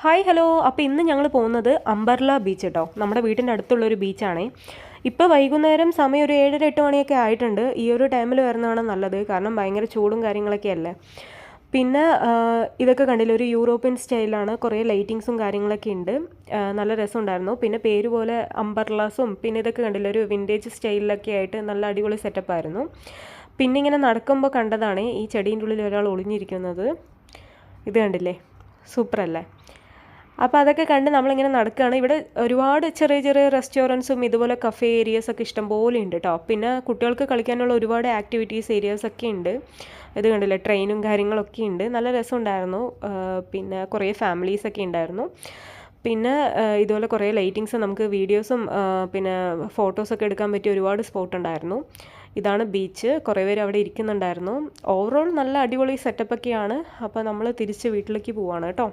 Hi hello. അപ്പോൾ ഇന്ന് ഞങ്ങൾ പോകുന്നത് അംബർല ബീച്ച് കേട്ടോ. നമ്മുടെ വീട്ടിൻ്റെ അടുത്തുള്ളൊരു ബീച്ചാണേ. ഇപ്പോൾ വൈകുന്നേരം സമയം ഒരു 7-8 മണിയൊക്കെ ആയിട്ടുണ്ട്. ഈ ഒരു ടൈമിൽ വരുന്നതാണ് നല്ലത്, കാരണം ഭയങ്കര ചൂടും കാര്യങ്ങളൊക്കെ അല്ലേ. പിന്നെ ഇതൊക്കെ കണ്ടില്ല, ഒരു യൂറോപ്യൻ സ്റ്റൈലാണ്, കുറേ ലൈറ്റിങ്സും കാര്യങ്ങളൊക്കെ ഉണ്ട്. നല്ല രസമുണ്ടായിരുന്നു. പിന്നെ പേര് പോലെ അംബർലാസും പിന്നെ ഇതൊക്കെ കണ്ടില്ല, ഒരു വിൻറ്റേജ് സ്റ്റൈലിലൊക്കെ ആയിട്ട് നല്ല അടിപൊളി സെറ്റപ്പായിരുന്നു. പിന്നെ ഇങ്ങനെ നടക്കുമ്പോൾ കണ്ടതാണ് ഈ ചെടീൻ്റെ ഉള്ളിൽ ഒരാൾ ഒളിഞ്ഞിരിക്കുന്നത്. ഇത് കണ്ടില്ലേ, സൂപ്പറല്ലേ. അപ്പോൾ അതൊക്കെ കണ്ട് നമ്മളിങ്ങനെ നടക്കുകയാണ്. ഇവിടെ ഒരുപാട് ചെറിയ ചെറിയ റെസ്റ്റോറൻറ്റ്സും ഇതുപോലെ കഫേ ഏരിയസൊക്കെ ഇഷ്ടംപോലെ ഉണ്ട് കേട്ടോ. പിന്നെ കുട്ടികൾക്ക് കളിക്കാനുള്ള ഒരുപാട് ആക്ടിവിറ്റീസ് ഏരിയാസൊക്കെ ഉണ്ട്. ഇത് കണ്ടില്ലേ, ട്രെയിനും കാര്യങ്ങളൊക്കെ ഉണ്ട്. നല്ല രസമുണ്ടായിരുന്നു. പിന്നെ കുറേ ഫാമിലീസൊക്കെ ഉണ്ടായിരുന്നു. പിന്നെ ഇതുപോലെ കുറേ ലൈറ്റിങ്സ്, നമുക്ക് വീഡിയോസും പിന്നെ ഫോട്ടോസൊക്കെ എടുക്കാൻ പറ്റിയ ഒരുപാട് സ്പോട്ട് ഉണ്ടായിരുന്നു. ഇതാണ് ബീച്ച്. കുറേ പേര് അവിടെ ഇരിക്കുന്നുണ്ടായിരുന്നു. ഓവറോൾ നല്ല അടിപൊളി സെറ്റപ്പൊക്കെയാണ്. അപ്പോൾ നമ്മൾ തിരിച്ച് വീട്ടിലേക്ക് പോവാണ് കേട്ടോ.